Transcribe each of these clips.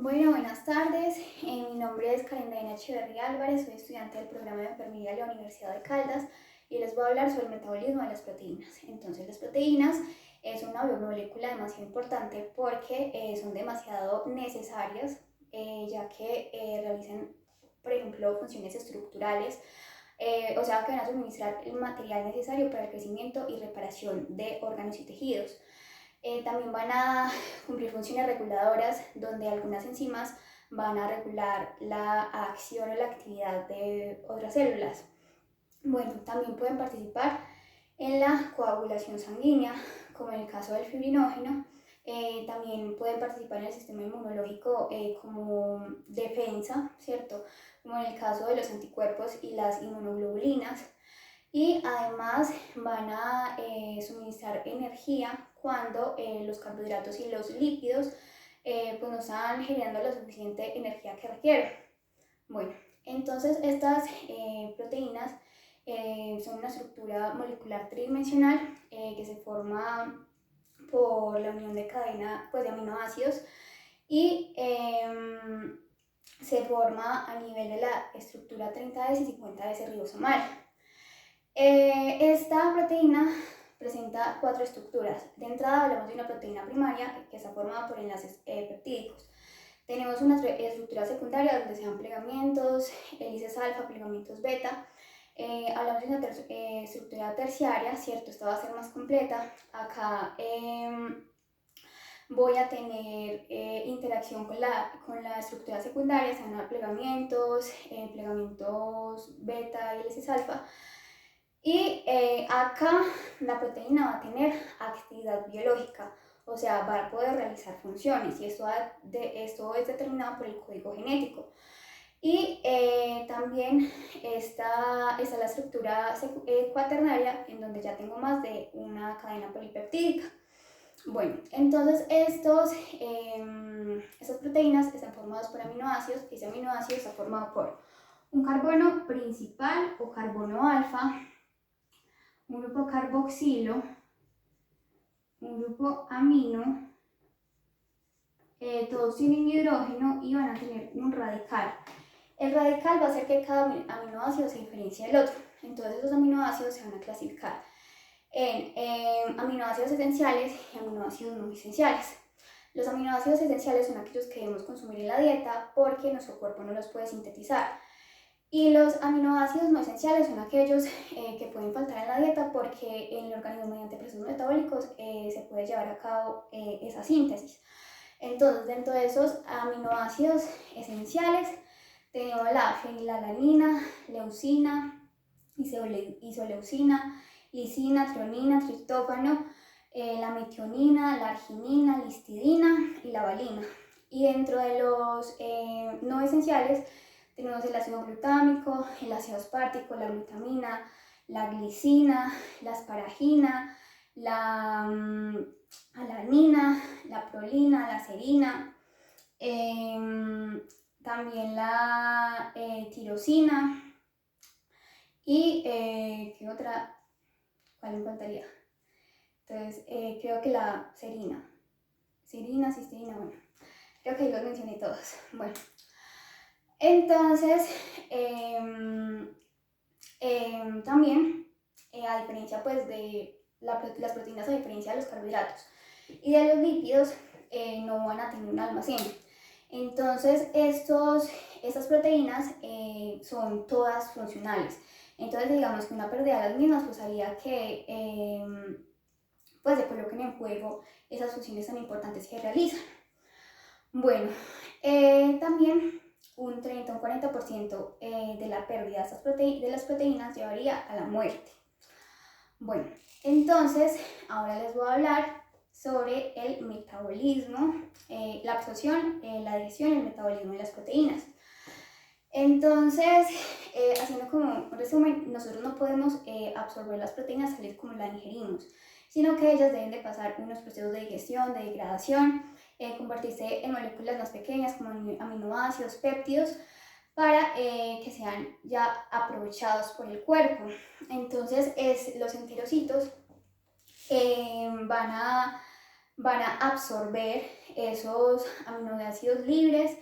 Bueno, buenas tardes. Mi nombre es Karen Daina Echeverría Álvarez, soy estudiante del programa de enfermería de la Universidad de Caldas y les voy a hablar sobre el metabolismo de las proteínas. Entonces, las proteínas es una biomolécula demasiado importante porque son demasiado necesarias, ya que realizan, por ejemplo, funciones estructurales, o sea, que van a suministrar el material necesario para el crecimiento y reparación de órganos y tejidos. También van a cumplir funciones reguladoras, donde algunas enzimas van a regular la acción o la actividad de otras células. Bueno, también pueden participar en la coagulación sanguínea, como en el caso del fibrinógeno. También pueden participar en el sistema inmunológico como defensa, ¿cierto? Como en el caso de los anticuerpos y las inmunoglobulinas. Y además van a suministrar energía cuando los carbohidratos y los lípidos pues no están generando la suficiente energía que requieren. Bueno, entonces estas proteínas son una estructura molecular tridimensional que se forma por la unión de cadena pues, de aminoácidos y se forma a nivel de la estructura 30S y 50S ribosomal. Esta proteína presenta cuatro estructuras. De entrada hablamos de una proteína primaria que está formada por enlaces peptídicos. Tenemos una estructura secundaria donde se dan plegamientos, hélices alfa, plegamientos beta. Hablamos de una estructura terciaria, ¿cierto? Esta va a ser más completa. Acá voy a tener interacción con la estructura secundaria, se van a dar plegamientos, plegamientos beta y hélices alfa. Y acá la proteína va a tener actividad biológica, o sea, va a poder realizar funciones y esto es determinado por el código genético. Y también está la estructura cuaternaria, en donde ya tengo más de una cadena polipeptídica. Bueno, entonces estas proteínas están formadas por aminoácidos. Ese aminoácido está formado por un carbono principal o carbono alfa, un grupo carboxilo, un grupo amino, todos tienen hidrógeno y van a tener un radical. El radical va a hacer que cada aminoácido se diferencie del otro. Entonces esos aminoácidos se van a clasificar en aminoácidos esenciales y aminoácidos no esenciales. Los aminoácidos esenciales son aquellos que debemos consumir en la dieta porque nuestro cuerpo no los puede sintetizar. Y los aminoácidos no esenciales son aquellos que pueden faltar en la dieta porque en el organismo mediante procesos metabólicos se puede llevar a cabo esa síntesis. Entonces, dentro de esos aminoácidos esenciales tenemos la fenilalanina, leucina, isoleucina, lisina, trionina, triptófano, la metionina, la arginina, la histidina y la valina. Y dentro de los no esenciales tenemos el ácido glutámico, el ácido aspartico, la glutamina, la glicina, la asparagina, la alanina, la prolina, la serina, también la tirosina y ¿qué otra? ¿Cuál me faltaría? Entonces creo que la serina, cisteína, bueno, creo que ahí los mencioné todos. Bueno, entonces también a diferencia pues de las proteínas, a diferencia de los carbohidratos y de los lípidos, no van a tener un almacén. Entonces estas proteínas son todas funcionales. Entonces digamos que una pérdida de las mismas pues haría que pues se coloquen en juego esas funciones tan importantes que realizan. Bueno, también un 30 o un 40% de la pérdida de las proteínas llevaría a la muerte. Bueno, entonces ahora les voy a hablar sobre el metabolismo, la absorción, la digestión y el metabolismo de las proteínas. Entonces, haciendo como un resumen, nosotros no podemos absorber las proteínas tal y como las ingerimos, sino que ellas deben de pasar unos procesos de digestión, de degradación, convertirse en moléculas más pequeñas como aminoácidos, péptidos, para que sean ya aprovechados por el cuerpo. Entonces los enterocitos van van a absorber esos aminoácidos libres,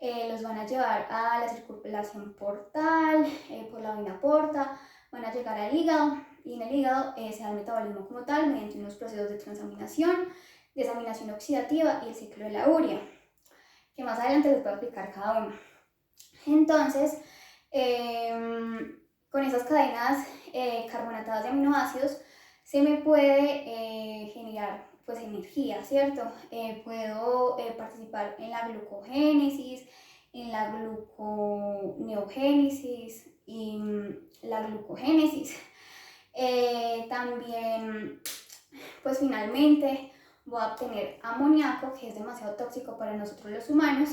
los van a llevar a la circulación portal, por la vena porta, van a llegar al hígado y en el hígado se da el metabolismo como tal mediante unos procesos de transaminación, desaminación oxidativa y el ciclo de la urea, que más adelante les voy a explicar cada uno. Entonces, con esas cadenas carbonatadas de aminoácidos se me puede generar pues energía, ¿cierto? Puedo participar en la glucogénesis, en la gluconeogénesis y la glucogénesis. También, pues finalmente voy a obtener amoníaco, que es demasiado tóxico para nosotros los humanos,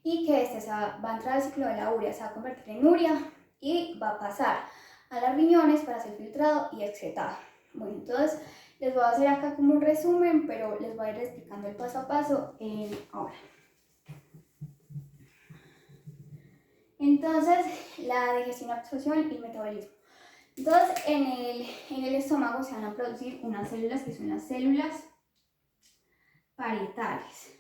y que va a entrar al ciclo de la urea, se va a convertir en urea y va a pasar a los riñones para ser filtrado y excretado. Bueno, entonces les voy a hacer acá como un resumen, pero les voy a ir explicando el paso a paso ahora. Entonces, la digestión, absorción y el metabolismo. Entonces, en el estómago se van a producir unas células que son las células parietales.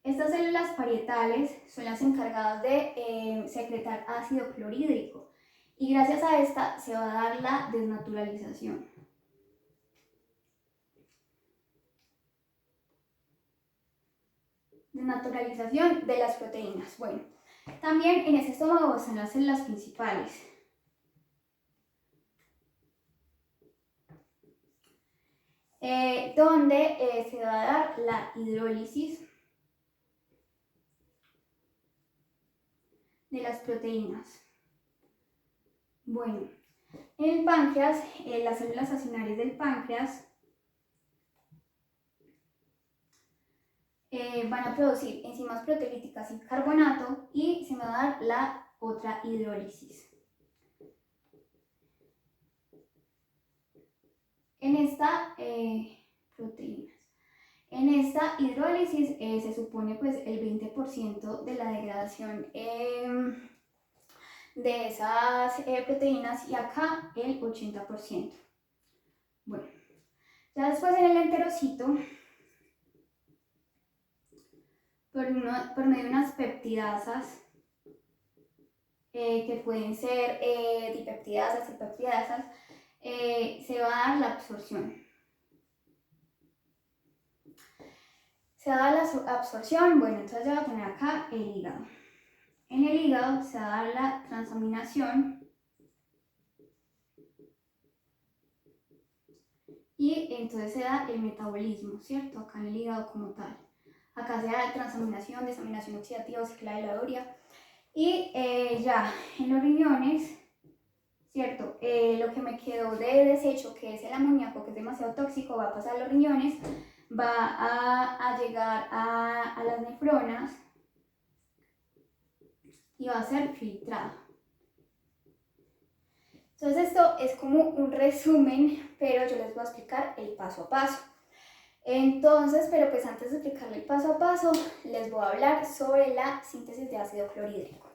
Estas células parietales son las encargadas de secretar ácido clorhídrico y gracias a esta se va a dar la desnaturalización. Desnaturalización de las proteínas. Bueno, también en este estómago están las células principales. Donde se va a dar la hidrólisis de las proteínas. Bueno, en el páncreas, las células acinarias del páncreas van a producir enzimas proteolíticas y carbonato y se me va a dar la otra hidrólisis. En esta proteínas. En esta hidrólisis se supone pues el 20% de la degradación de esas proteínas y acá el 80%. Bueno, ya después en el enterocito, por medio de unas peptidasas, que pueden ser dipeptidasas, tripeptidasas, se va a dar la absorción. Se va a dar la absorción, bueno, entonces yo voy a poner acá el hígado. En el hígado se va a dar la transaminación y entonces se da el metabolismo, ¿cierto? Acá en el hígado como tal. Acá se da transaminación, desaminación oxidativa, ciclo de la urea. Y ya en los riñones, ¿cierto? Lo que me quedó de desecho, que es el amoníaco, que es demasiado tóxico, va a pasar a los riñones, va a llegar a las nefronas y va a ser filtrado. Entonces esto es como un resumen, pero yo les voy a explicar el paso a paso. Entonces, pero pues antes de explicarle el paso a paso, les voy a hablar sobre la síntesis de ácido clorhídrico.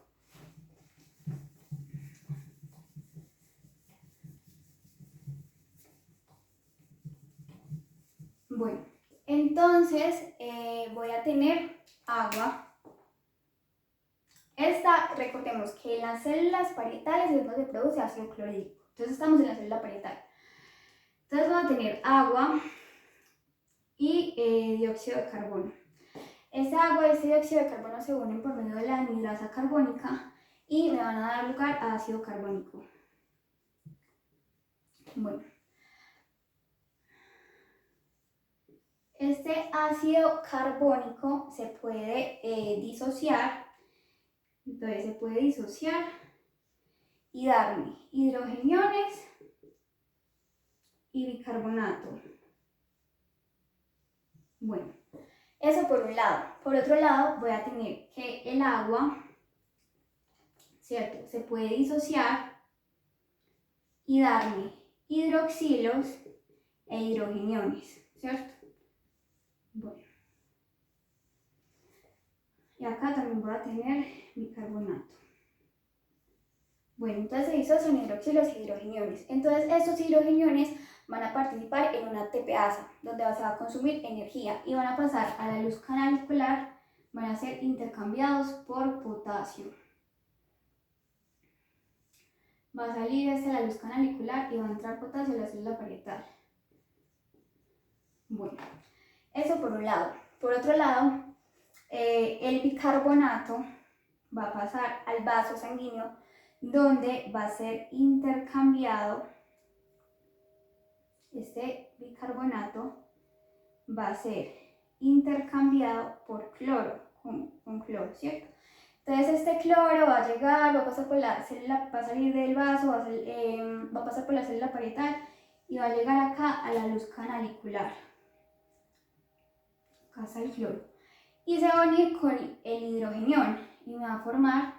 Bueno, entonces voy a tener agua. Recordemos que en las células parietales es donde se produce ácido clorhídrico. Entonces estamos en la célula parietal. Entonces voy a tener agua y dióxido de carbono. Esta agua y este dióxido de carbono se unen por medio de la anhidrasa carbónica y me van a dar lugar a ácido carbónico. Bueno. Este ácido carbónico se puede disociar, entonces se puede disociar y darme hidrogeniones y bicarbonato. Bueno, eso por un lado. Por otro lado, voy a tener que el agua, ¿cierto? Se puede disociar y darme hidroxilos e hidrogeniones, ¿cierto? Bueno. Y acá también voy a tener bicarbonato. Bueno, entonces se disocian hidroxilos e hidrogeniones. Entonces estos hidrogeniones van a participar en una tepeasa, donde se va a consumir energía y van a pasar a la luz canalicular, van a ser intercambiados por potasio. Va a salir desde la luz canalicular y va a entrar potasio a la célula parietal. Bueno, eso por un lado. Por otro lado, el bicarbonato va a pasar al vaso sanguíneo, donde va a ser intercambiado. Este bicarbonato va a ser intercambiado por cloro, con cloro, ¿cierto? Entonces este cloro va a llegar, va a pasar por la célula, va a salir del vaso, va a pasar por la célula parietal y va a llegar acá a la luz canalicular. Acá está el cloro. Y se va a unir con el hidrogenión y va a formar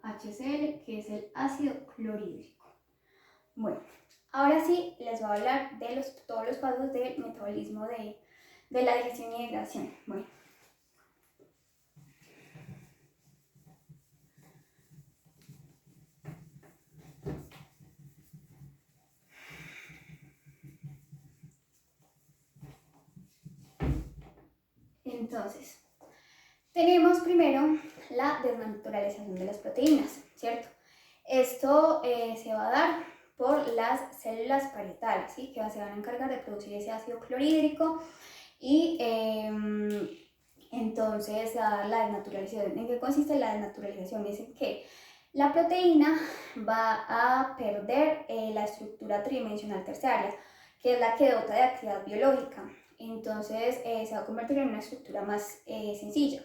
HCl, que es el ácido clorhídrico. Bueno, ahora sí les voy a hablar de todos los pasos del metabolismo de la digestión y degradación. Bueno. Entonces, tenemos primero la desnaturalización de las proteínas, ¿cierto? Esto se va a dar por las células parietales, ¿sí? Que se van a encargar de producir ese ácido clorhídrico y entonces se va a dar la desnaturalización. ¿En qué consiste la desnaturalización? Es en que la proteína va a perder la estructura tridimensional terciaria, que es la que dota de actividad biológica. Entonces se va a convertir en una estructura más sencilla.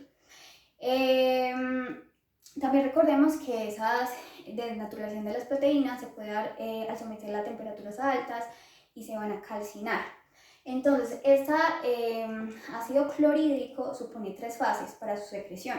También recordemos que esa desnaturalización de las proteínas se puede dar al someterla a temperaturas altas y se van a calcinar. Entonces, este ácido clorhídrico supone 3 fases para su secreción.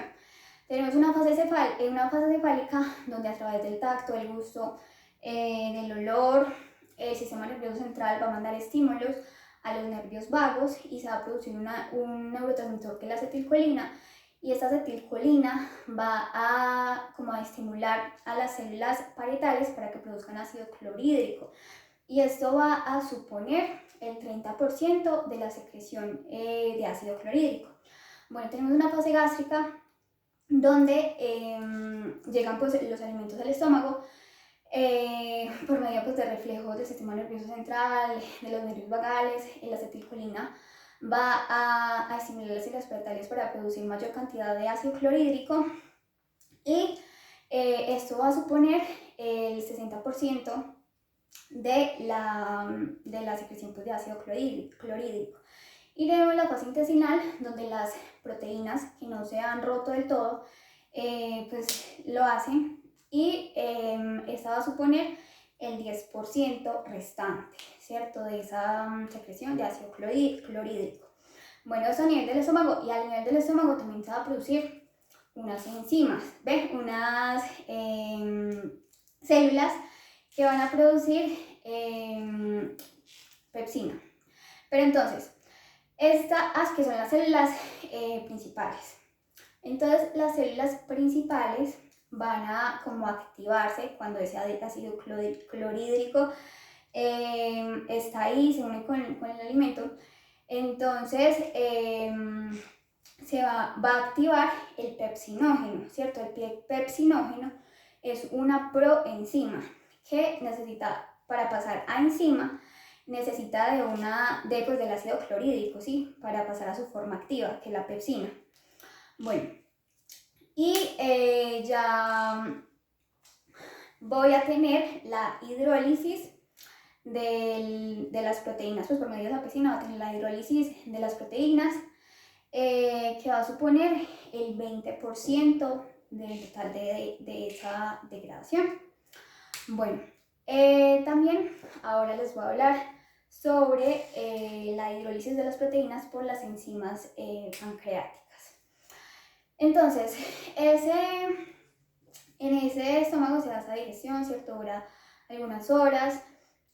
Tenemos una fase cefálica donde a través del tacto, del gusto, del olor, el sistema nervioso central va a mandar estímulos a los nervios vagos y se va a producir un neurotransmisor que es la acetilcolina, y esta acetilcolina va a estimular a las células parietales para que produzcan ácido clorhídrico, y esto va a suponer el 30% de la secreción de ácido clorhídrico. Bueno, tenemos una fase gástrica donde llegan pues, los alimentos al estómago por medio pues, de reflejos del sistema nervioso central, de los nervios vagales. La acetilcolina va a estimular las células parietales para producir mayor cantidad de ácido clorhídrico, y esto va a suponer el 60% de la secreción pues, de ácido clorhídrico. Y tenemos la fase intestinal, donde las proteínas que no se han roto del todo, pues lo hacen, y esta va a suponer el 10% restante, ¿cierto? De esa secreción de ácido clorhídrico. Bueno, eso a nivel del estómago, y a nivel del estómago también se va a producir unas enzimas, ¿ven? Unas células que van a producir pepsina. Pero entonces, estas que son las células principales. Entonces, las células principales van a activarse cuando ese ácido clorhídrico está ahí, se une con el alimento. Entonces, se va a activar el pepsinógeno, ¿cierto? El pepsinógeno es una proenzima que necesita, para pasar a enzima, necesita del ácido clorhídrico, ¿sí? Para pasar a su forma activa, que es la pepsina. Bueno, y ya voy a tener la hidrólisis de las proteínas, pues por medio de la pepsina va a tener la hidrólisis de las proteínas, que va a suponer el 20% del total de esa degradación. Bueno, también ahora les voy a hablar sobre la hidrólisis de las proteínas por las enzimas pancreáticas. Entonces, en ese estómago se da esa digestión, ¿cierto? Dura algunas horas.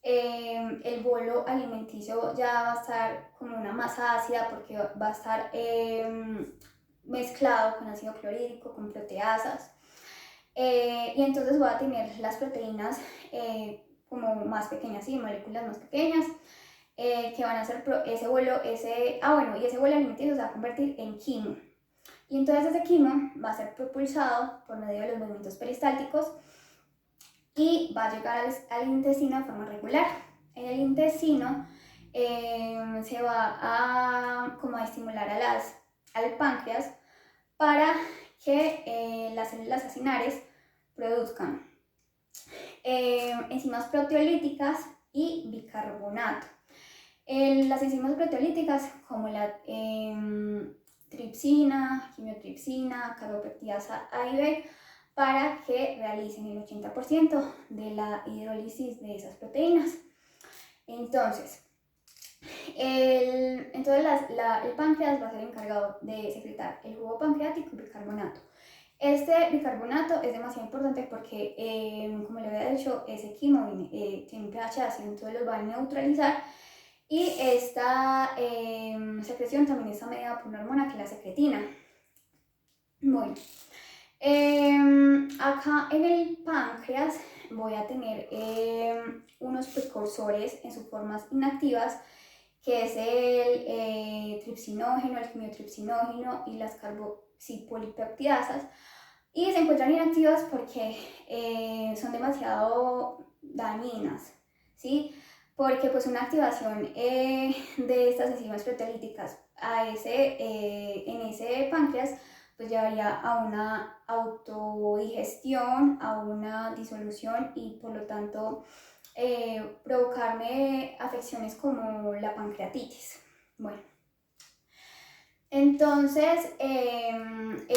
El bolo alimenticio ya va a estar como una masa ácida, porque va a estar mezclado con ácido clorhídrico, con proteasas. Y entonces voy a tener las proteínas como más pequeñas, ¿sí? Moléculas más pequeñas, que van a hacer ese vuelo alimenticio se va a convertir en quimo. Y entonces ese quimo va a ser propulsado por medio de los movimientos peristálticos y va a llegar al intestino de forma regular. En el intestino se va a estimular al páncreas para que las células acinares produzcan enzimas proteolíticas y bicarbonato. Las enzimas proteolíticas como la tripsina, quimiotripsina, carbopeptidasa A y B, para que realicen el 80% de la hidrólisis de esas proteínas. Entonces el páncreas va a ser encargado de secretar el jugo pancreático y bicarbonato. Este bicarbonato es demasiado importante porque, como le había dicho, ese quimo tiene un pH ácido, entonces los va a neutralizar. Y esta secreción también está mediada por una hormona que es la secretina. Bueno, acá en el páncreas voy a tener unos precursores en sus formas inactivas, que es el tripsinógeno, el quimiotripsinógeno y las carboxipolipeptidasas. Y se encuentran inactivas porque son demasiado dañinas, ¿sí? Porque pues una activación de estas enzimas proteolíticas en ese páncreas pues llevaría a una autodigestión, a una disolución y por lo tanto provocarme afecciones como la pancreatitis. Bueno, entonces el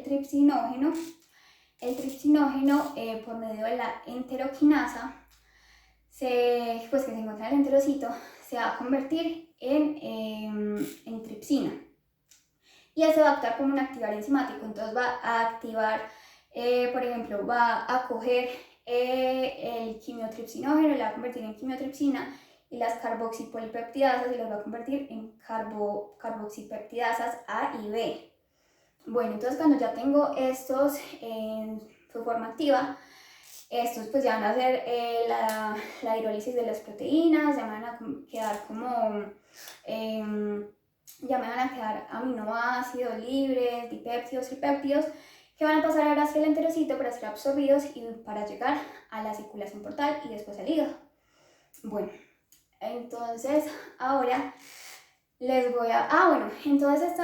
tripsinógeno por medio de la enteroquinasa, que se encuentra en el enterocito, se va a convertir en tripsina. Y eso va a actuar como un activador enzimático, entonces va a activar, por ejemplo, va a coger el quimiotripsinógeno y lo va a convertir en quimiotripsina, y las carboxipolipeptidasas y las va a convertir en carboxipeptidasas A y B. Bueno, entonces cuando ya tengo estos en su forma activa, estos pues ya van a hacer la hidrólisis de las proteínas, ya me van a quedar ya me van a quedar aminoácidos libres, dipéptidos y péptidos, que van a pasar ahora hacia el enterocito para ser absorbidos y para llegar a la circulación portal y después al hígado. Bueno, entonces ahora les voy a... entonces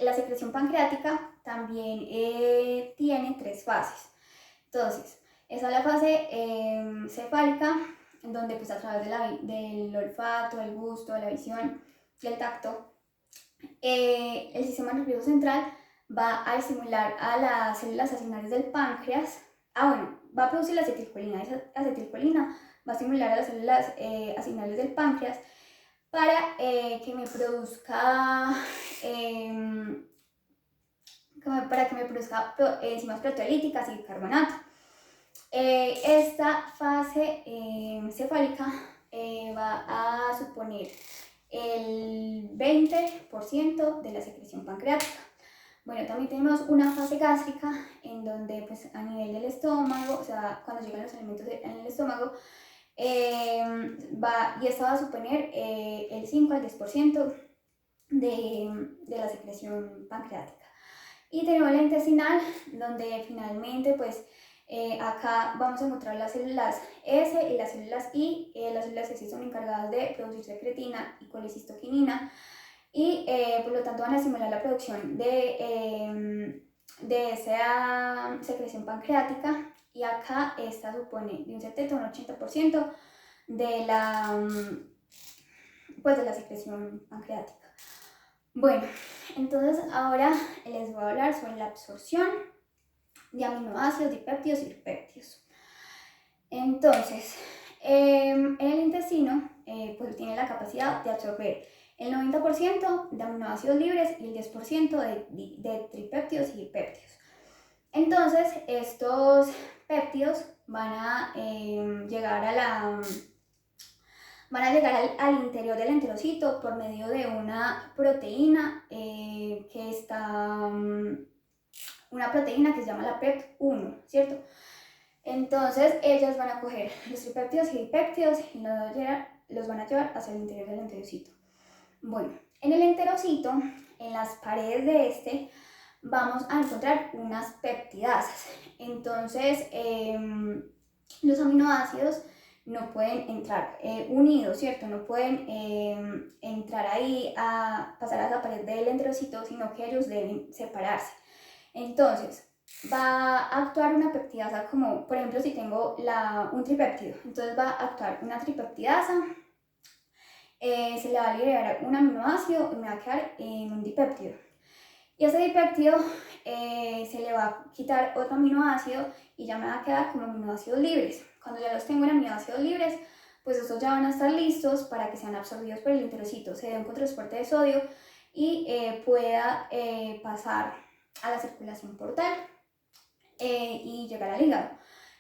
la secreción pancreática también tiene 3 fases. Entonces, esa es la fase cefálica, donde pues a través del olfato, el gusto, la visión y el tacto, el sistema nervioso central va a estimular a las células acinales del páncreas. Va a producir la acetilcolina. Esa acetilcolina va a estimular a las células acinales del páncreas para que me produzca enzimas proteolíticas y bicarbonato. Esta fase cefálica va a suponer el 20% de la secreción pancreática. Bueno, también tenemos una fase gástrica en donde pues a nivel del estómago, o sea, cuando llegan los alimentos en el estómago, y esta va a suponer el 5 al 10% de la secreción pancreática. Y tenemos la intestinal, donde finalmente pues acá vamos a encontrar las células S y las células I. Las células S son encargadas de producir secretina y colecistoquinina, y por lo tanto van a estimular la producción de esa secreción pancreática, y acá esta supone de un 70 a un 80% de la secreción pancreática. Bueno, entonces ahora les voy a hablar sobre la absorción de aminoácidos, dipéptidos y tripéptidos. Entonces, el intestino pues tiene la capacidad de absorber el 90% de aminoácidos libres y el 10% de tripéptidos y dipéptidos. Entonces, estos péptidos van a llegar al interior del enterocito por medio de una proteína una proteína que se llama la PEP1, ¿cierto? Entonces ellas van a coger los tripéptidos y dipéptidos y los van a llevar hacia el interior del enterocito. Bueno, en el enterocito, en las paredes de este, vamos a encontrar unas peptidasas. Entonces, los aminoácidos no pueden entrar unidos, ¿cierto? No pueden entrar ahí a pasar a la pared del enterocito, sino que ellos deben separarse. Entonces, va a actuar una peptidasa como, por ejemplo, si tengo un tripéptido, entonces va a actuar una tripeptidasa, se le va a liberar un aminoácido y me va a quedar en un dipéptido. Y ese dipéptido se le va a quitar otro aminoácido y ya me va a quedar como aminoácidos libres. Cuando ya los tengo en aminoácidos libres, pues estos ya van a estar listos para que sean absorbidos por el enterocito, se dé un transporte de sodio y pueda pasar a la circulación portal y llegar al hígado.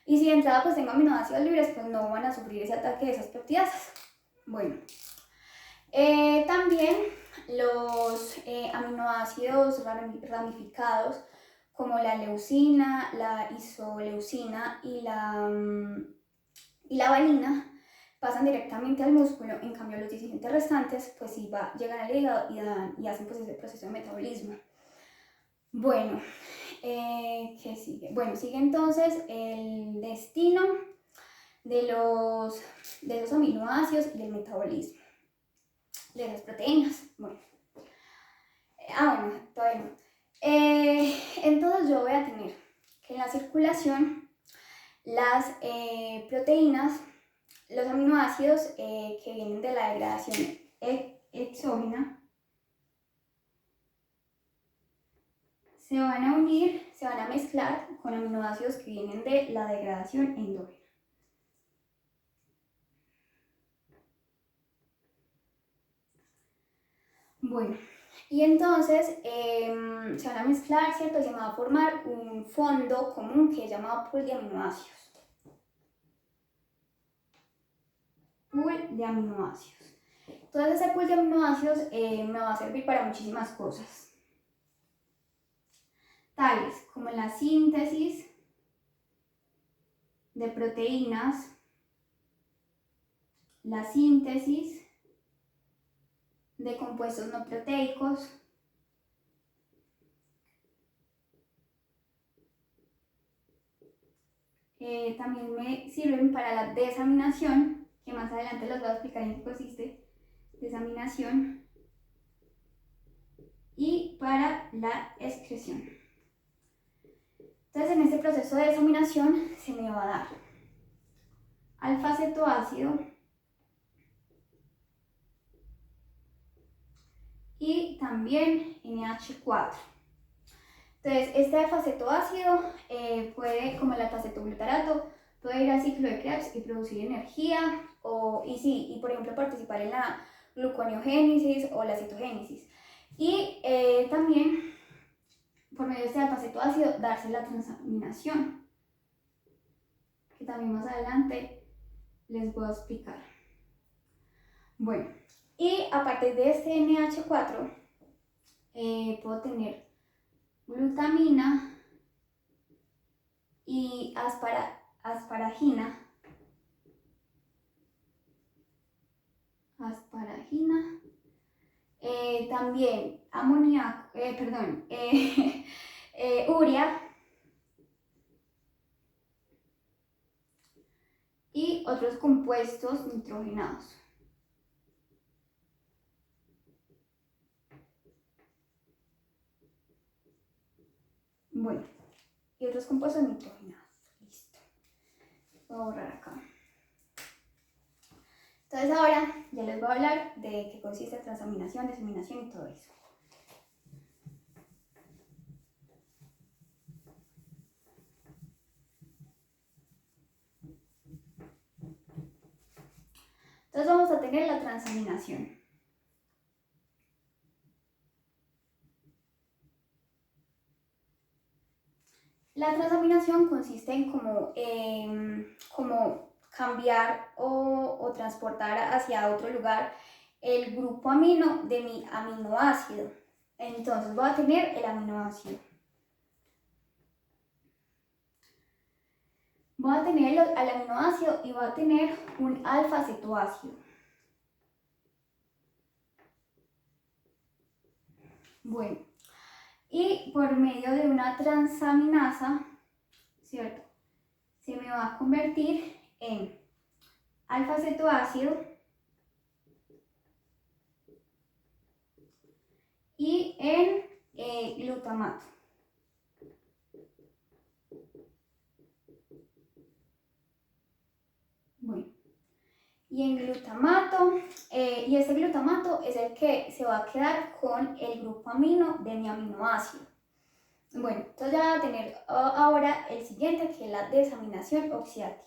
Y si de entrada pues tengo aminoácidos libres, pues no van a sufrir ese ataque de esas peptidasas. Bueno, también los aminoácidos ramificados como la leucina, la isoleucina y la valina pasan directamente al músculo, en cambio los 17 restantes pues sí llegan al hígado y hacen pues ese proceso de metabolismo. Bueno, ¿qué sigue? Bueno, sigue entonces el destino de los aminoácidos y del metabolismo de las proteínas. Bueno, todavía no. Entonces yo voy a tener que en la circulación las proteínas, los aminoácidos que vienen de la degradación exógena, se van a unir, se van a mezclar con aminoácidos que vienen de la degradación endógena. Bueno, y entonces se van a mezclar, ¿cierto? Se va a formar un fondo común que es llamado pool de aminoácidos. Pool de aminoácidos. Entonces ese pool de aminoácidos me va a servir para muchísimas cosas, tales como la síntesis de proteínas, la síntesis de compuestos no proteicos, también me sirven para la desaminación, que más adelante les voy a explicar en qué consiste desaminación, y para la excreción. Entonces en este proceso de desaminación se me va a dar alfa-cetoácido y también NH4. Entonces este alfa-cetoácido puede, como el alfa-cetoglutarato, puede ir al ciclo de Krebs y producir energía y por ejemplo participar en la gluconeogénesis o la citogénesis. Y también por medio de este alfa-cetoácido darse la transaminación, que también más adelante les voy a explicar. Bueno, y a partir de este NH4 puedo tener glutamina y asparagina, también amoníaco, urea y otros compuestos nitrogenados. Bueno, y otros compuestos nitrogenados. Listo. Voy a borrar acá. Entonces ahora ya les voy a hablar de qué consiste transaminación, desaminación y todo eso. Entonces vamos a tener la transaminación. La transaminación consiste en como cambiar o transportar hacia otro lugar el grupo amino de mi aminoácido. Entonces voy a tener el aminoácido. Voy a tener al aminoácido y voy a tener un alfa-cetoácido. Bueno, y por medio de una transaminasa, ¿cierto? Se me va a convertir en alfa-cetoácido y en glutamato. Bueno, y en glutamato, y ese glutamato es el que se va a quedar con el grupo amino de mi aminoácido. Bueno, entonces ya voy a tener ahora el siguiente, que es la desaminación oxidativa.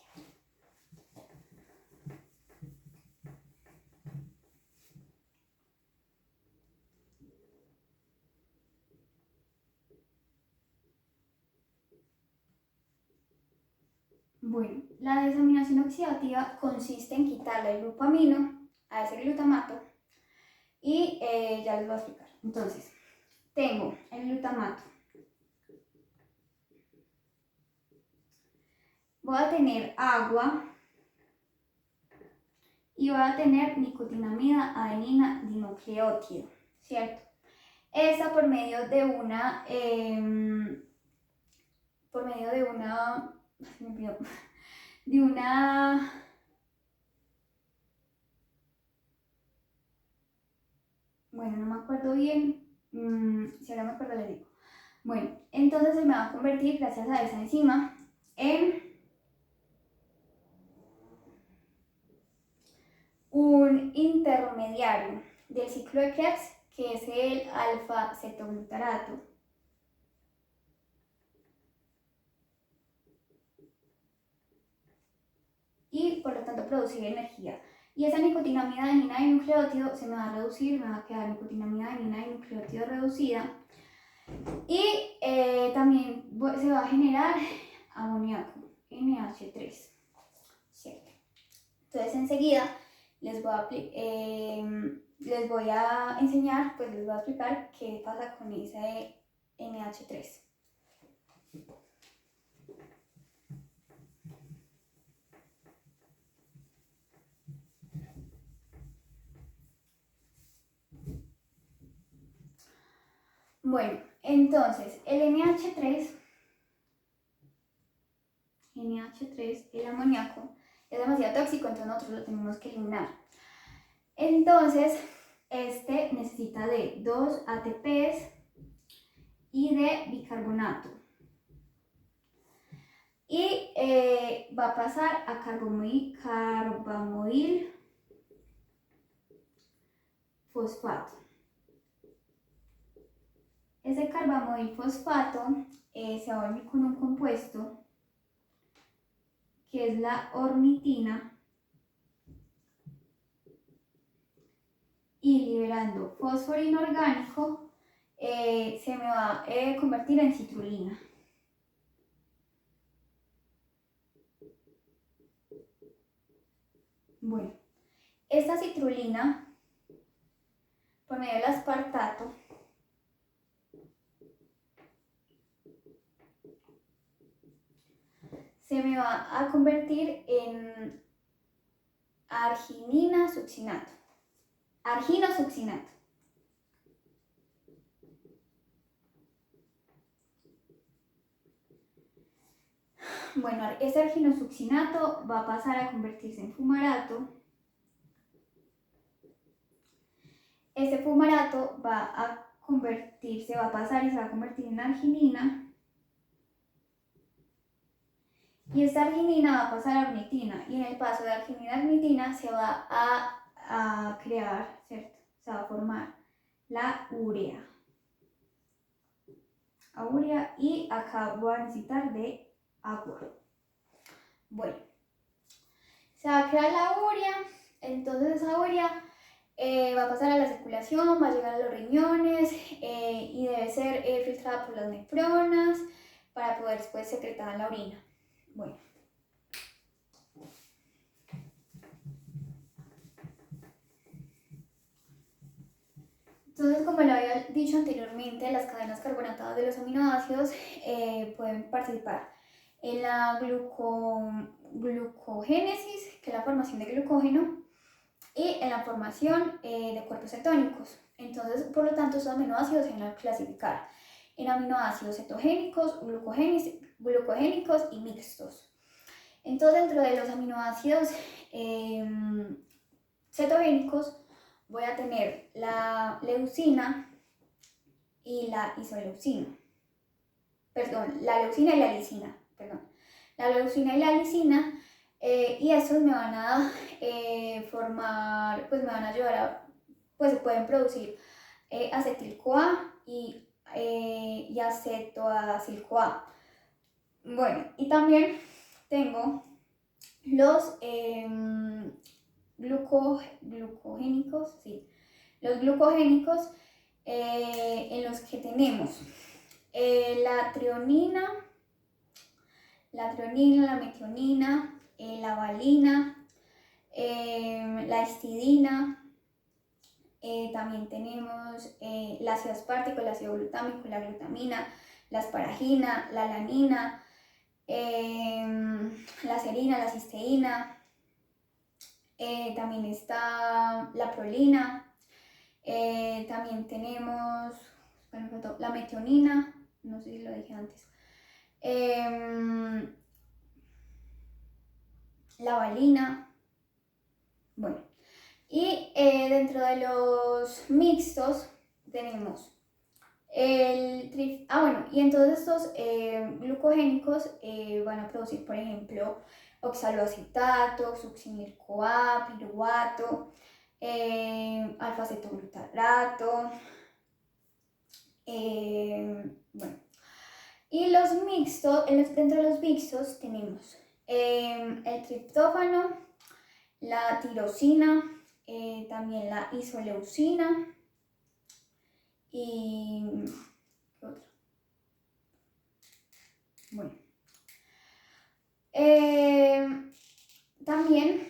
Bueno, la desaminación oxidativa consiste en quitarle el grupo amino a ese glutamato y ya les voy a explicar. Entonces, tengo el glutamato. Voy a tener agua y voy a tener nicotinamida adenina dinucleótido, ¿cierto? Esa por medio de una, se me olvidó, de una, bueno, no me acuerdo bien, si ahora me acuerdo les digo. Bueno, entonces se me va a convertir, gracias a esa enzima, en un intermediario del ciclo de Krebs, que es el alfa-cetoglutarato. Y por lo tanto producir energía. Y esa nicotinamida adenina dinucleótido se me va a reducir, me va a quedar nicotinamida adenina dinucleótido reducida. Y también se va a generar amoníaco, NH3, ¿cierto? Entonces enseguida les voy a enseñar, pues les voy a explicar qué pasa con ese NH3. Bueno, entonces el NH3, el amoníaco, es demasiado tóxico, entonces nosotros lo tenemos que eliminar. Entonces, este necesita de 2 ATPs y de bicarbonato. Y va a pasar a carbamoil fosfato. Ese carbamoil fosfato se va a unir con un compuesto que es la ornitina, y liberando fósforo inorgánico se me va a convertir en citrulina. Bueno, esta citrulina, por medio del aspartato, se me va a convertir en arginina-succinato. Arginosuccinato. Bueno, ese arginosuccinato va a pasar a convertirse en fumarato. Ese fumarato va a pasar y se va a convertir en arginina. Y esta arginina va a pasar a ornitina. Y en el paso de arginina a ornitina se va a crear, ¿cierto? Se va a formar la urea. Y acá voy a necesitar de agua. Bueno, se va a crear la urea, entonces esa urea va a pasar a la circulación, va a llegar a los riñones y debe ser filtrada por las nefronas para poder después secretada en la orina. Bueno. Entonces, como lo había dicho anteriormente, las cadenas carbonatadas de los aminoácidos pueden participar en la glucogénesis, que es la formación de glucógeno, y en la formación de cuerpos cetónicos. Entonces, por lo tanto, estos aminoácidos se van a clasificar en aminoácidos cetogénicos, glucogénicos y mixtos. Entonces, dentro de los aminoácidos cetogénicos voy a tener la leucina y la isoleucina. Perdón, la leucina y la lisina. Perdón. La leucina y la lisina, y estos me van a formar, pues me van a ayudar a, pues se pueden producir acetil-CoA y acetoacil-CoA. Bueno, y también tengo los glucogénicos, sí, los glucogénicos en los que tenemos la trionina, la metionina, la valina, la histidina, también tenemos el ácido aspartico, el ácido glutámico, la glutamina, la asparagina, la alanina, la serina, la cisteína, también está la prolina, también tenemos la metionina, no sé si lo dije antes, la valina, bueno, y dentro de los mixtos tenemos bueno, y entonces estos glucogénicos van a producir, por ejemplo, oxaloacetato, succinil-CoA, piruvato, alfa-cetoglutarato, bueno. Y los mixtos, dentro de los mixtos tenemos el triptófano, la tirosina, también la isoleucina y ¿qué otro? Bueno, también,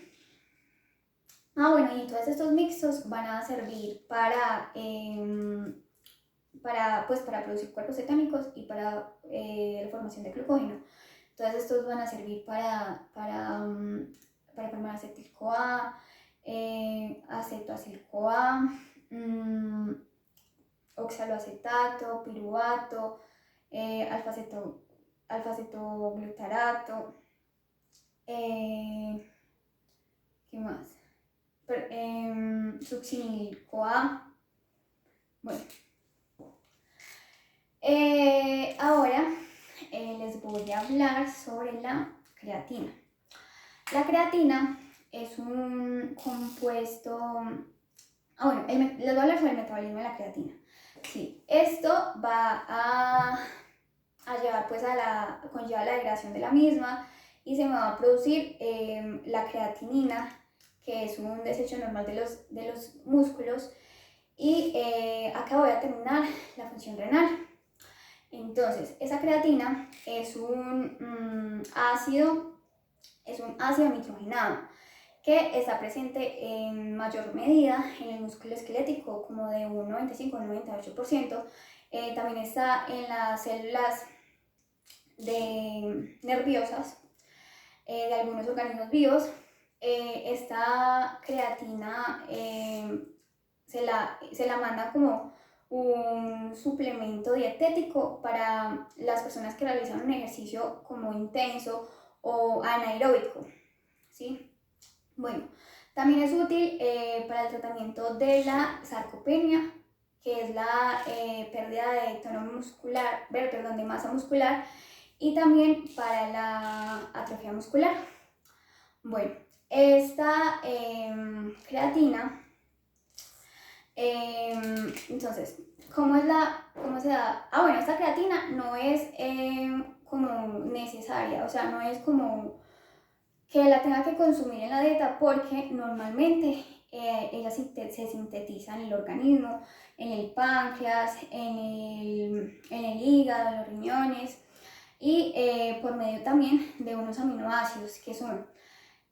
bueno, y entonces estos mixtos van a servir pues, para producir cuerpos cetónicos y para la formación de glucógeno. Entonces estos van a servir para formar acetil-CoA, acetoacil-CoA, oxaloacetato, piruvato, alfa-cetoglutarato, ¿qué más? Succinil-CoA. Bueno, ahora les voy a hablar sobre la creatina. La creatina es un compuesto, bueno, les voy a hablar sobre el metabolismo de la creatina. Sí, esto va a llevar pues conlleva la degradación de la misma y se me va a producir la creatinina, que es un desecho normal de los músculos, y acá voy a terminar la función renal. Entonces, esa creatina es un ácido nitrogenado que está presente en mayor medida en el músculo esquelético, como de un 95 al 98%. También está en las células nerviosas de algunos organismos vivos. Esta creatina se la manda como un suplemento dietético para las personas que realizan un ejercicio como intenso o anaeróbico, ¿sí? Bueno, también es útil para el tratamiento de la sarcopenia, que es la pérdida de tono muscular, de masa muscular, y también para la atrofia muscular. Bueno, esta creatina, entonces, ¿cómo se da? Bueno, esta creatina no es como necesaria, o sea, no es como que la tenga que consumir en la dieta, porque normalmente ella se sintetiza en el organismo, en el páncreas, en el hígado, en los riñones, y por medio también de unos aminoácidos que son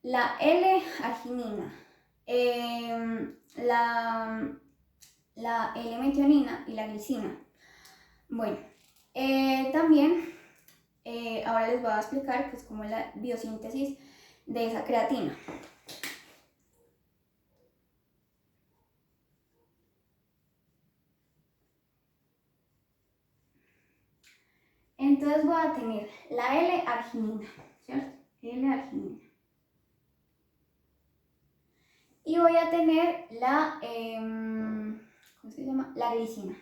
la L-arginina, la L-metionina y la glicina. Bueno, también Ahora les voy a explicar pues cómo es la biosíntesis de esa creatina. Entonces voy a tener la L-arginina, ¿cierto? L-arginina. Y voy a tener la, ¿cómo se llama? La glicina.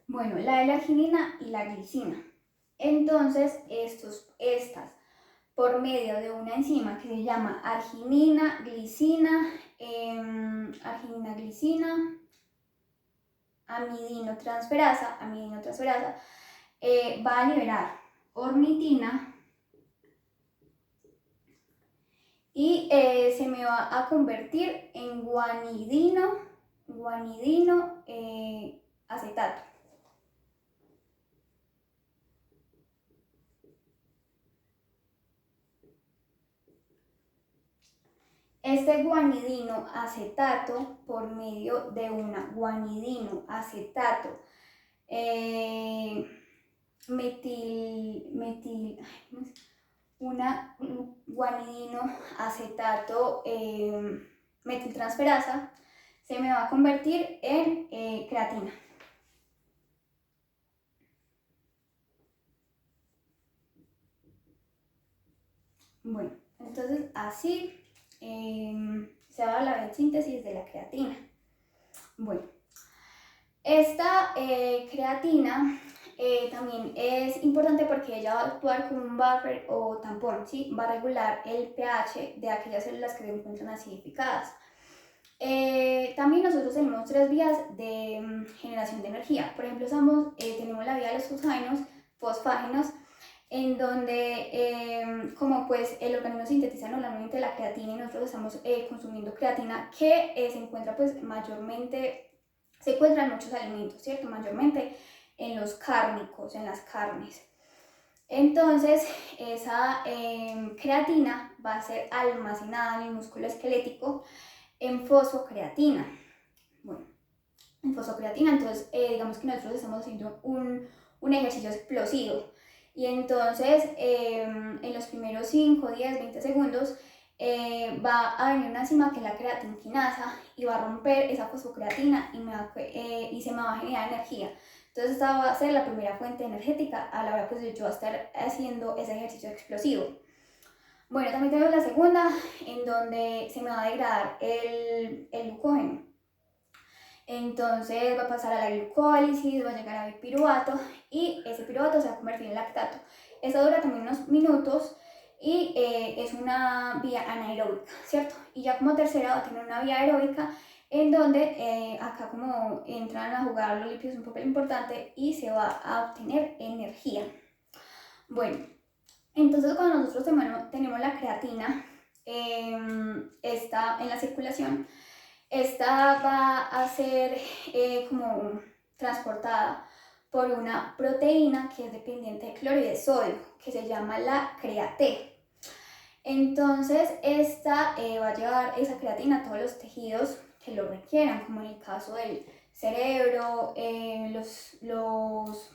Bueno, la L-arginina y la glicina. Entonces, estas, por medio de una enzima que se llama arginina, glicina, amidinotransferasa, va a liberar ornitina y se me va a convertir en guanidino acetato. Este guanidino acetato, por medio de una guanidino acetato una guanidino acetato metiltransferasa, se me va a convertir en creatina. Bueno, entonces así se da la biosíntesis de la creatina. Bueno, esta creatina también es importante porque ella va a actuar como un buffer o tampón, ¿sí? Va a regular el pH de aquellas células que se encuentran acidificadas. También nosotros tenemos 3 vías de generación de energía. Por ejemplo, tenemos la vía de los fosfágenos, en donde como pues el organismo sintetiza normalmente la creatina y nosotros estamos consumiendo creatina que se encuentra pues mayormente, se encuentra en muchos alimentos, ¿cierto? Mayormente en los cárnicos, en las carnes. Entonces esa creatina va a ser almacenada en el músculo esquelético en fosfocreatina. Bueno, en fosfocreatina, entonces digamos que nosotros estamos haciendo un ejercicio explosivo y entonces en los primeros 5, 10, 20 segundos va a venir una enzima que es la creatinquinasa y va a romper esa fosfocreatina y se me va a generar energía. Entonces esta va a ser la primera fuente energética a la hora pues de yo estar haciendo ese ejercicio explosivo. Bueno, también tenemos la segunda, en donde se me va a degradar el glucógeno. Entonces va a pasar a la glucólisis, va a llegar al piruvato y ese piruvato se va a convertir en lactato. Eso dura también unos minutos y es una vía anaeróbica, ¿cierto? Y ya como tercera va a tener una vía aeróbica en donde acá como entran a jugar los lípidos un papel importante y se va a obtener energía. Bueno, entonces cuando nosotros tenemos la creatina está en la circulación, esta va a ser como transportada por una proteína que es dependiente de cloruro de sodio, que se llama la create. Entonces esta va a llevar esa creatina a todos los tejidos que lo requieran, como en el caso del cerebro, los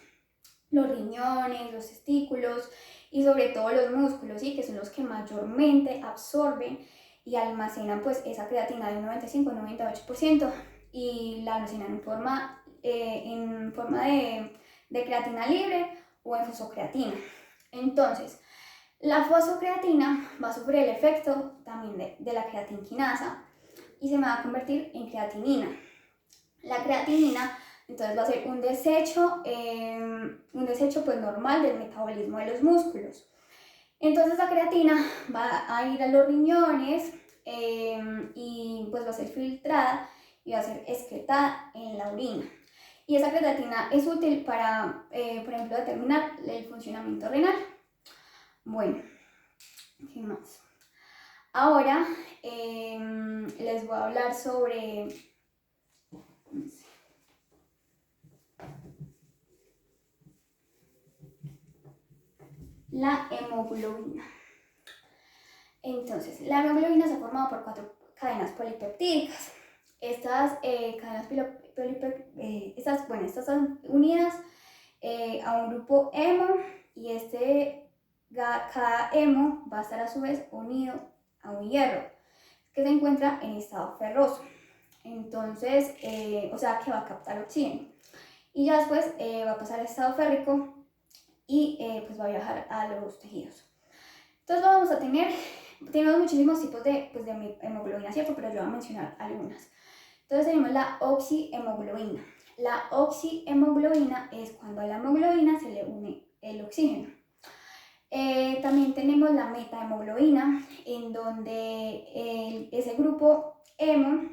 riñones, los testículos y sobre todo los músculos, ¿sí? Que son los que mayormente absorben y almacenan pues esa creatina de un 95-98% y la almacenan en forma de creatina libre o en fosfocreatina. Entonces, la fosfocreatina va a sufrir el efecto también de la creatinquinasa y se va a convertir en creatinina. La creatinina entonces va a ser un desecho pues normal del metabolismo de los músculos. Entonces la creatina va a ir a los riñones y pues va a ser filtrada y va a ser excretada en la orina. Y esa creatina es útil para, por ejemplo, determinar el funcionamiento renal. Bueno, ¿qué más? Ahora les voy a hablar sobre la hemoglobina. Entonces, la hemoglobina se ha formado por 4 cadenas polipeptídicas. Estas cadenas estas están unidas a un grupo hemo y cada hemo va a estar a su vez unido a un hierro que se encuentra en estado ferroso. Entonces, o sea que va a captar oxígeno. Y ya después va a pasar a estado férrico y pues va a viajar a los tejidos. Entonces vamos a tenemos muchísimos tipos de hemoglobina, ¿cierto? Pero yo voy a mencionar algunas. Entonces tenemos la oxihemoglobina. La oxihemoglobina es cuando a la hemoglobina se le une el oxígeno. También tenemos la metahemoglobina, en donde ese grupo hemo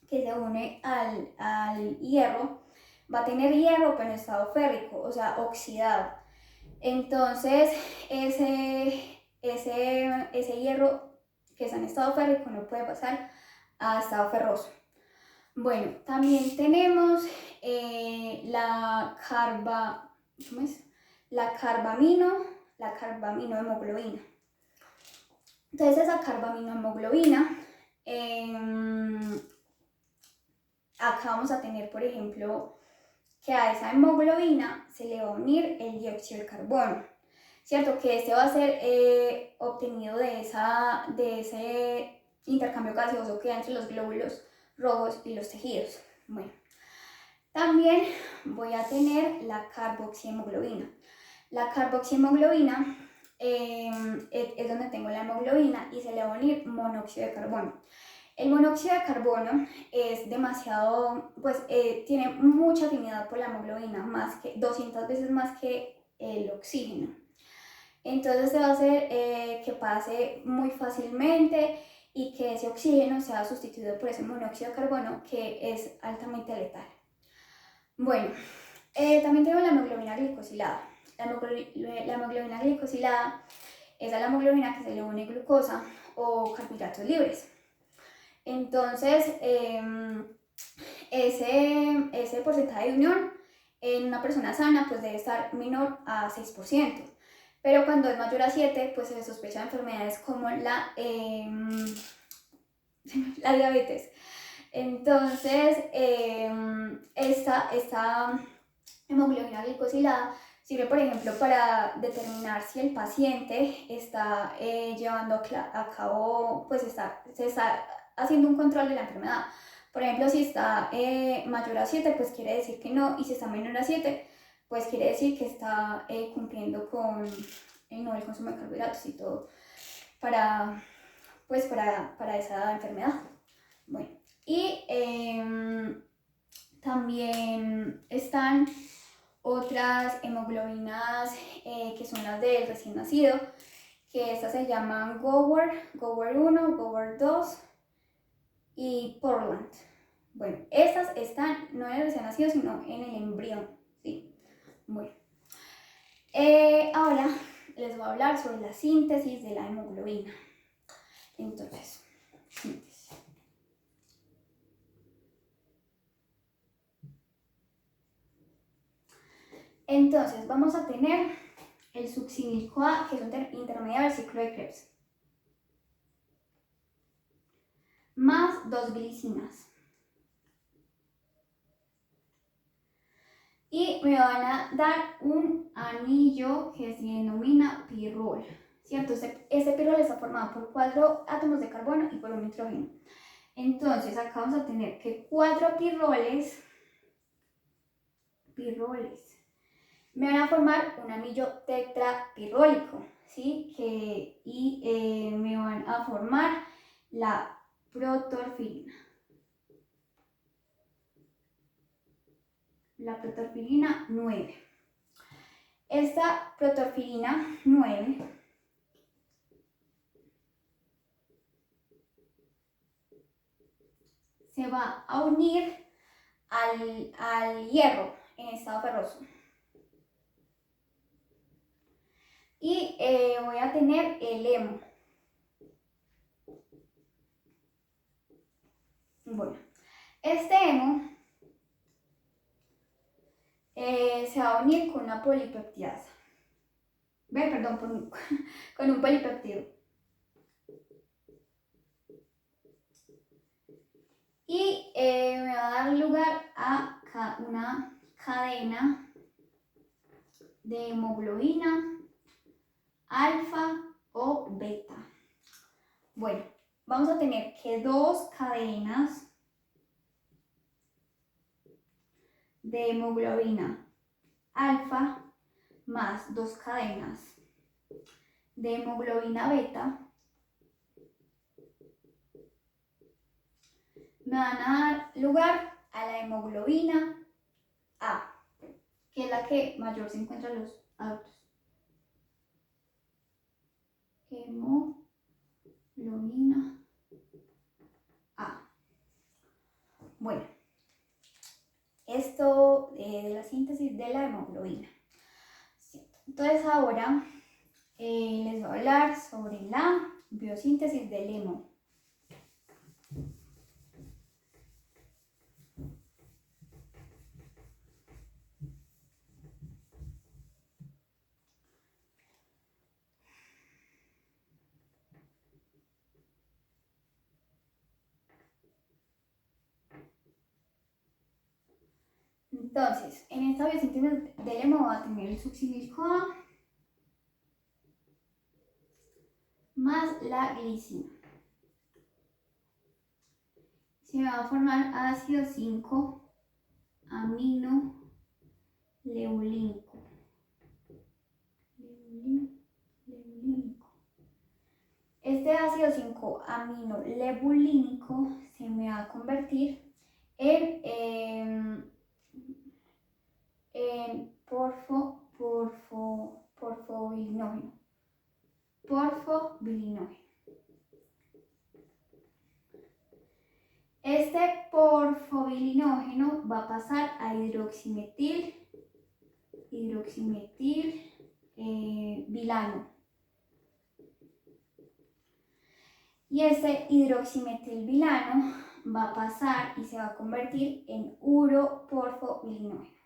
que se une al hierro va a tener hierro pero en estado férrico, o sea, oxidado. Entonces, ese hierro que está en estado férrico no puede pasar a estado ferroso. Bueno, también tenemos la carbaminohemoglobina. Entonces, esa carbaminohemoglobina, acá vamos a tener, por ejemplo, que a esa hemoglobina se le va a unir el dióxido de carbono, ¿cierto? Que este va a ser obtenido de ese intercambio gaseoso que hay entre los glóbulos rojos y los tejidos. Bueno, también voy a tener la carboxihemoglobina. La carboxihemoglobina es donde tengo la hemoglobina y se le va a unir monóxido de carbono. El monóxido de carbono es demasiado, tiene mucha afinidad por la hemoglobina, 200 veces más que el oxígeno. Entonces se va a hacer que pase muy fácilmente y que ese oxígeno sea sustituido por ese monóxido de carbono que es altamente letal. Bueno, también tengo la hemoglobina glicosilada. La hemoglobina glicosilada es a la hemoglobina que se le une glucosa o carbohidratos libres. Entonces, ese porcentaje de unión en una persona sana pues debe estar menor a 6%. Pero cuando es mayor a 7, pues se sospecha de enfermedades como la diabetes. Entonces, esta hemoglobina glicosilada sirve, por ejemplo, para determinar si el paciente está llevando a cabo, se está haciendo un control de la enfermedad. Por ejemplo, si está mayor a 7, pues quiere decir que no, y si está menor a 7, pues quiere decir que está cumpliendo con el consumo de carbohidratos y todo para esa enfermedad. Bueno, y también están otras hemoglobinas que son las del recién nacido, que estas se llaman Gower 1, Gower 2 y Portland. Bueno, estas están no en el recién nacido, sino en el embrión, ¿sí? Bueno, ahora les voy a hablar sobre la síntesis de la hemoglobina. Entonces, síntesis. Entonces, vamos a tener el succinil-CoA, que es un intermediario del ciclo de Krebs, más 2 glicinas. Y me van a dar un anillo que se denomina pirrol, ¿cierto? Este pirrol está formado por 4 átomos de carbono y por un nitrógeno. Entonces, acá vamos a tener que 4 pirroles me van a formar un anillo tetrapirrólico, ¿sí? Y me van a formar la protorfilina. La protorfilina 9. Esta protorfilina 9 se va a unir al hierro en estado ferroso. Y voy a tener el hemo. Bueno, este hemo se va a unir con una polipeptidasa. Con un polipeptido. y me va a dar lugar a una cadena de hemoglobina alfa o beta. Bueno, vamos a tener que dos cadenas de hemoglobina alfa más dos cadenas de hemoglobina beta me van a dar lugar a la hemoglobina A, que es la que mayor se encuentra en los adultos. Hemoglobina A. Bueno, esto de la síntesis de la hemoglobina. Entonces ahora les voy a hablar sobre la biosíntesis del hemo. Entonces, en esta biosíntesis del hemo va a tener el succinil-CoA más la glicina. Se va a formar ácido 5-aminoleucínico. Este ácido 5-aminoleucínico se me va a convertir en porfobilinógeno. Este porfobilinógeno va a pasar a hidroximetil bilano. Y este hidroximetilbilano va a pasar y se va a convertir en uroporfobilinógeno.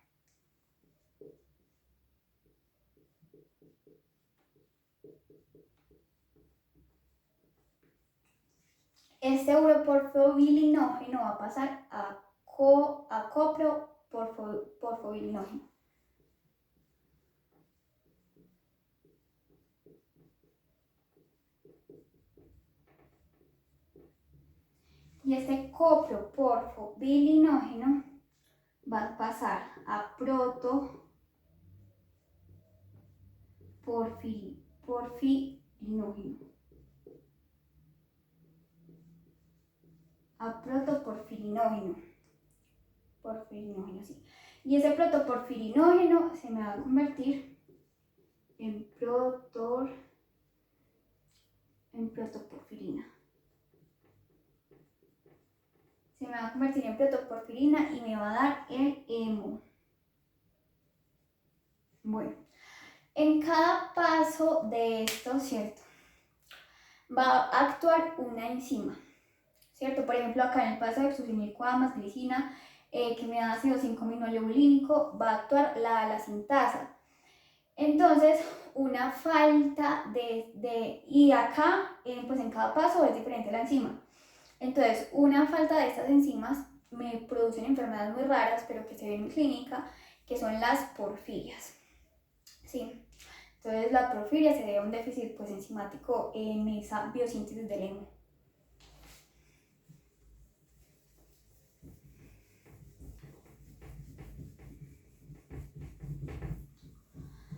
Este uroporfobilinógeno va a pasar a coproporfobilinógeno. Y este coproporfobilinógeno va a pasar a protoporfirinógeno. Porfirinógeno, sí. Y ese protoporfirinógeno se me va a convertir en protoporfirina. Se me va a convertir en protoporfirina y me va a dar el hemo. Bueno, en cada paso de esto, ¿cierto? Va a actuar una enzima, ¿cierto? Por ejemplo, acá en el paso de succinil-CoA más glicina, que me da ácido 5-aminoleucínico, va a actuar la alacintasa. Entonces, una falta y acá, pues en cada paso es diferente la enzima. Entonces, una falta de estas enzimas me producen enfermedades muy raras, pero que se ven en clínica, que son las porfirias. ¿Sí? Entonces, la porfiria se debe a un déficit pues, enzimático en esa biosíntesis del hemo.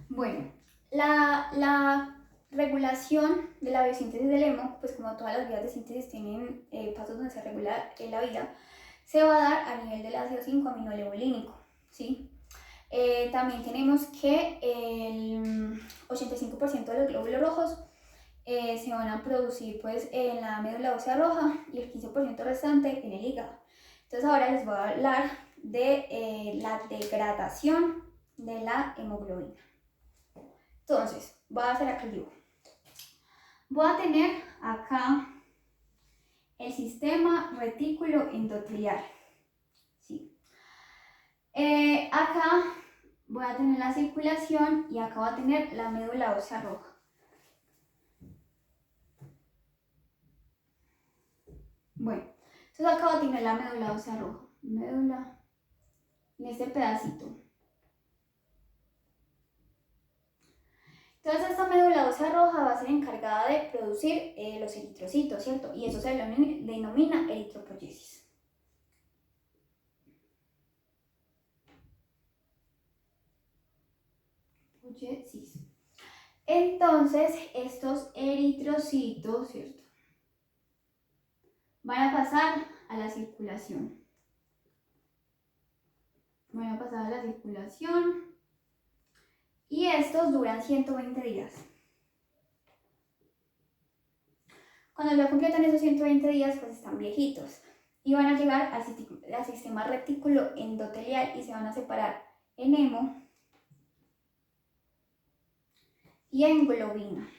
Bueno, la regulación de la biosíntesis del hemo, pues como todas las vías de síntesis tienen pasos donde se regula la vida, se va a dar a nivel del ácido 5-aminoleucínico, ¿sí? También tenemos que el 85% de los glóbulos rojos se van a producir pues, en la médula ósea roja y el 15% restante en el hígado. Entonces ahora les voy a hablar de la degradación de la hemoglobina. Entonces, voy a hacer acá el dibujo. Voy a tener acá el sistema retículo endotelial. ¿Sí? Acá voy a tener la circulación y acá voy a tener la médula ósea roja. Bueno, Entonces acá va a tener la médula ósea roja. Médula en este pedacito. Entonces esta médula ósea roja va a ser encargada de producir los eritrocitos, ¿cierto? Y eso se denomina eritropoyesis. Entonces estos eritrocitos, ¿cierto?, van a pasar a la circulación. Van a pasar a la circulación y estos duran 120 días. Cuando ya completan esos 120 días, pues están viejitos y van a llegar al sistema retículo endotelial y se van a separar en hemo y en globina.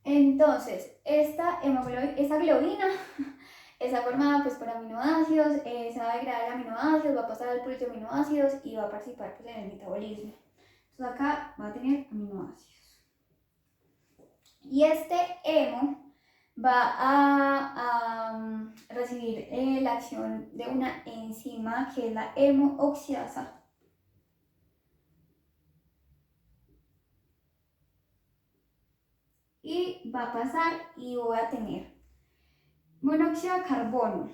Entonces, esta globina está formada pues por aminoácidos, se va a degradar en aminoácidos, va a pasar al purito de aminoácidos y va a participar pues, en el metabolismo. Entonces acá va a tener aminoácidos. Y este hemo va a recibir la acción de una enzima que es la hemooxidasa. Y va a pasar y voy a tener monóxido de carbono,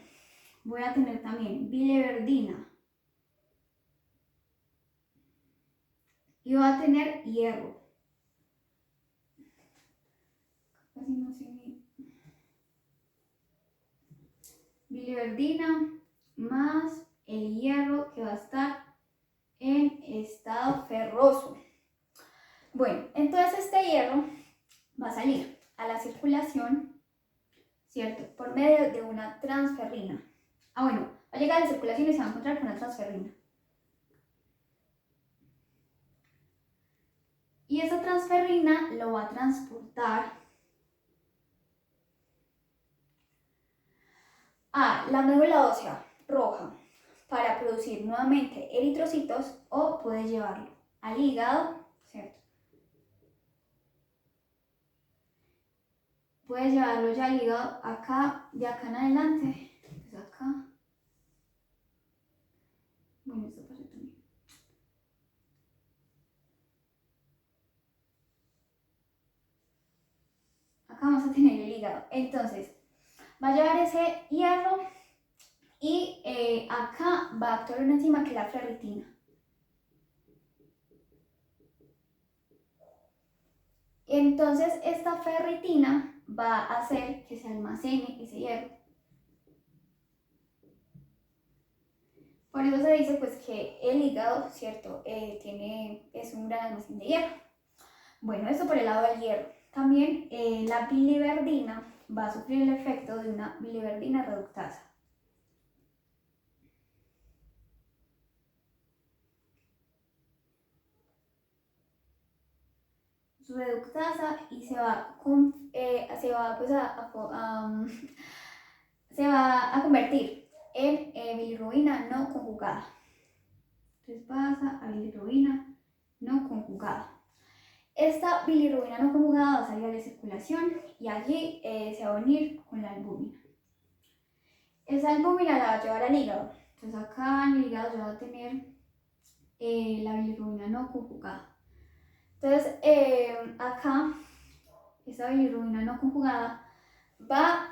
voy a tener también biliverdina y voy a tener hierro. Casi no sé biliverdina más el hierro que va a estar en estado ferroso. Bueno, entonces este hierro va a salir a la circulación, ¿cierto?, por medio de una transferrina. Bueno, va a llegar a la circulación y se va a encontrar con una transferrina. Y esa transferrina lo va a transportar a la médula ósea roja para producir nuevamente eritrocitos o puede llevarlo al hígado, ¿cierto? Puede llevarlo ya al hígado acá, de acá en adelante, pues acá. Bueno, esta parte también. Acá vamos a tener el hígado. Entonces, va a llevar ese hierro y acá va a actuar una enzima que es la ferritina. Entonces, esta ferritina va a hacer que se almacene ese hierro. Por eso se dice pues que el hígado, ¿cierto?, es un gran almacén de hierro. Bueno, esto por el lado del hierro. También la biliverdina va a sufrir el efecto de una biliverdina reductasa. Reductasa y se va a convertir en bilirrubina no conjugada. Entonces pasa a bilirrubina no conjugada. Esta bilirrubina no conjugada va a salir a la circulación y allí se va a unir con la albúmina. Esa albúmina la va a llevar al hígado. Entonces acá en el hígado ya va a tener la bilirrubina no conjugada. Entonces acá, esta bilirrubina no conjugada acá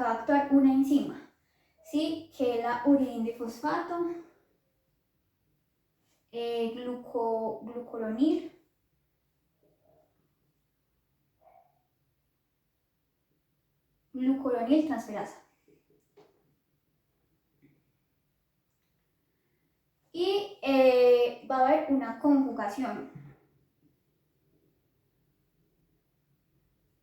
va a actuar una enzima, ¿sí?, que es la uridindifosfato, glucuronil, transferasa. Y va a haber una conjugación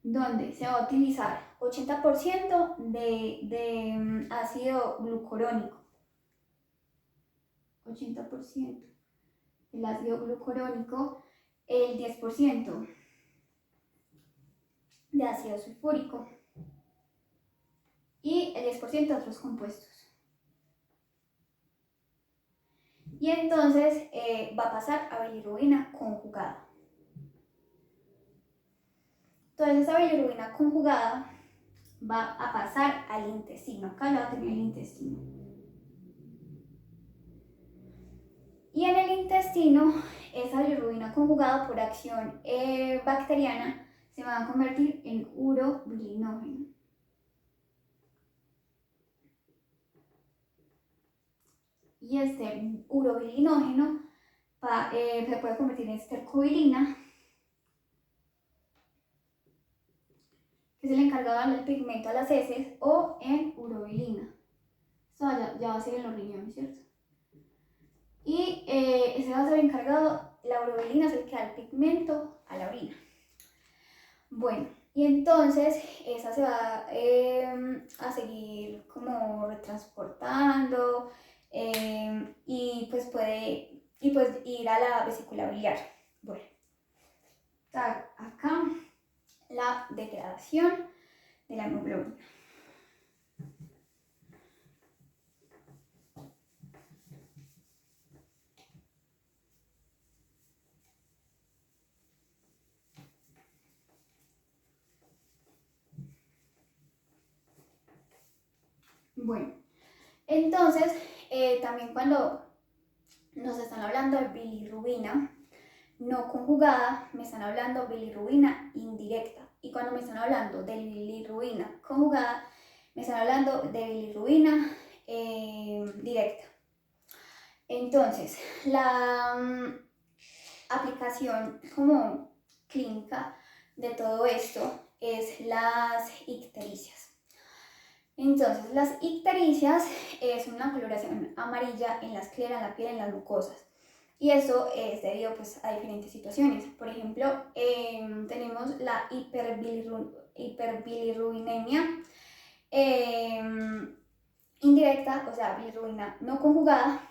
donde se va a utilizar 80% de ácido glucurónico. 80% el ácido glucurónico, el 10% de ácido sulfúrico y el 10% de otros compuestos. Y entonces va a pasar a bilirrubina conjugada. Entonces esa bilirrubina conjugada va a pasar al intestino. Acá ya va a tener el intestino. Y en el intestino, esa bilirrubina conjugada por acción bacteriana se va a convertir en urobilinógeno. Y este urobilinógeno se puede convertir en estercobilina, que es el encargado de darle el pigmento a las heces, o en urobilina. Esto ya va a ser en los riñones, ¿cierto? Y ese va a ser encargado, la urobilina es el que da el pigmento a la orina. Bueno, y entonces esa se va a seguir como retransportando y pues puede ir a la vesícula biliar. Bueno, está acá la degradación de la hemoglobina. Bueno, entonces también cuando nos están hablando de bilirrubina no conjugada, me están hablando de bilirrubina indirecta. Y cuando me están hablando de bilirrubina conjugada, me están hablando de bilirrubina directa. Entonces, la aplicación como clínica de todo esto es las ictericias. Entonces, las ictericias es una coloración amarilla en la esclera, en la piel, en las mucosas. Y eso es debido pues, a diferentes situaciones. Por ejemplo, tenemos la hiperbilirrubinemia indirecta, o sea, bilirrubina no conjugada,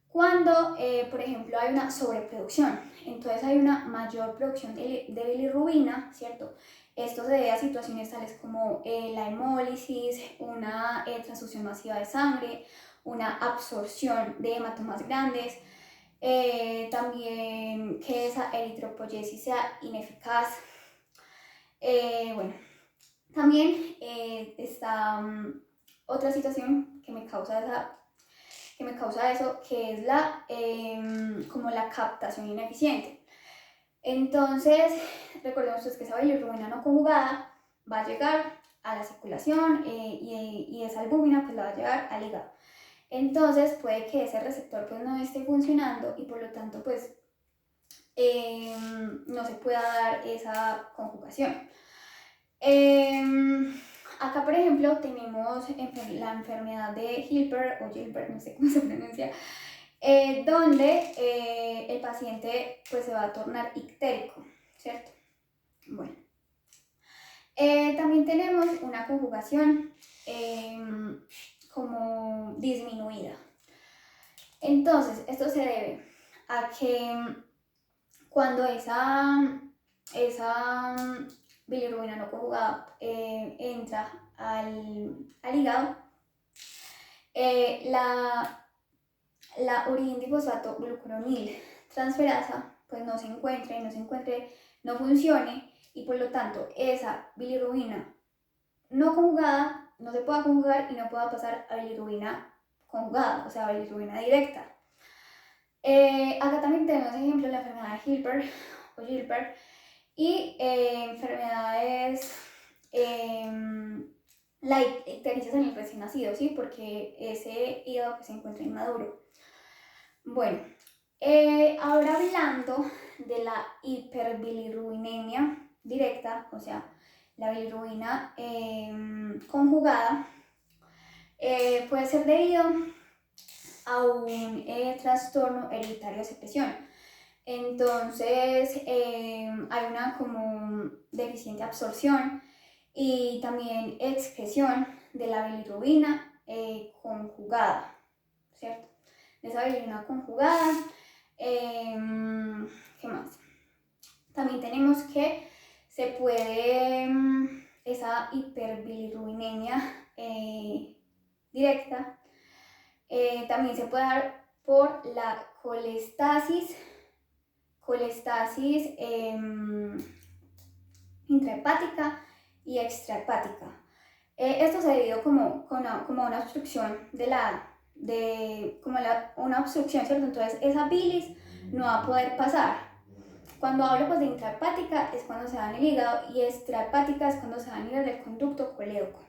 cuando, por ejemplo, hay una sobreproducción. Entonces hay una mayor producción de bilirrubina, ¿cierto? Esto se debe a situaciones tales como la hemólisis, una transfusión masiva de sangre, una absorción de hematomas grandes, también que esa eritropoyesis sea ineficaz. Bueno, también está otra situación que me causa eso, que es como la captación ineficiente. Entonces, recordemos que esa bilirrubina no conjugada va a llegar a la circulación y esa albúmina pues la va a llevar al hígado. Entonces puede que ese receptor pues no esté funcionando y por lo tanto pues no se pueda dar esa conjugación. Acá por ejemplo tenemos la enfermedad de Gilbert o Gilbert, no sé cómo se pronuncia, donde el paciente pues se va a tornar ictérico, ¿cierto? Bueno, también tenemos una conjugación como disminuida. Entonces, esto se debe a que cuando esa bilirrubina no conjugada entra al hígado, la urindifosfato glucuronil transferasa pues no se encuentre, no funcione y por lo tanto esa bilirrubina no conjugada no se pueda conjugar y no pueda pasar a bilirrubina conjugada, o sea, bilirrubina directa. Acá también tenemos ejemplos de la enfermedad de Gilbert o Gilbert y enfermedades, la ictericia en el recién nacido, ¿sí? Porque ese hígado pues, se encuentra inmaduro. Bueno, ahora hablando de la hiperbilirrubinemia directa, o sea, la bilirrubina conjugada, puede ser debido a un trastorno hereditario de secreción. Entonces hay una como deficiente absorción y también excreción de la bilirrubina conjugada, ¿cierto? De esa bilirrubina conjugada. ¿Qué más? También tenemos que se puede esa hiperbilirrubinemia directa también se puede dar por la colestasis intrahepática y extrahepática. Esto se ha debido como una obstrucción una obstrucción, ¿cierto? Entonces esa bilis no va a poder pasar. Cuando hablo pues de intrahepática es cuando se da en el hígado y extrahepática es cuando se da a nivel del conducto colédoco.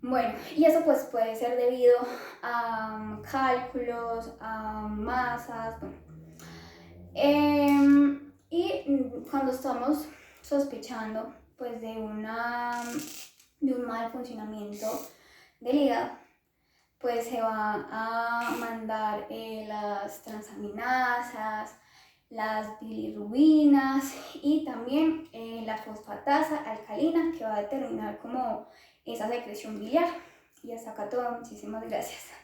Bueno, y eso pues puede ser debido a cálculos, a masas, bueno. Y cuando estamos sospechando pues de un mal funcionamiento del hígado, pues se va a mandar las transaminasas, las bilirrubinas y también la fosfatasa alcalina, que va a determinar como esa secreción biliar. Y hasta acá todo, muchísimas gracias.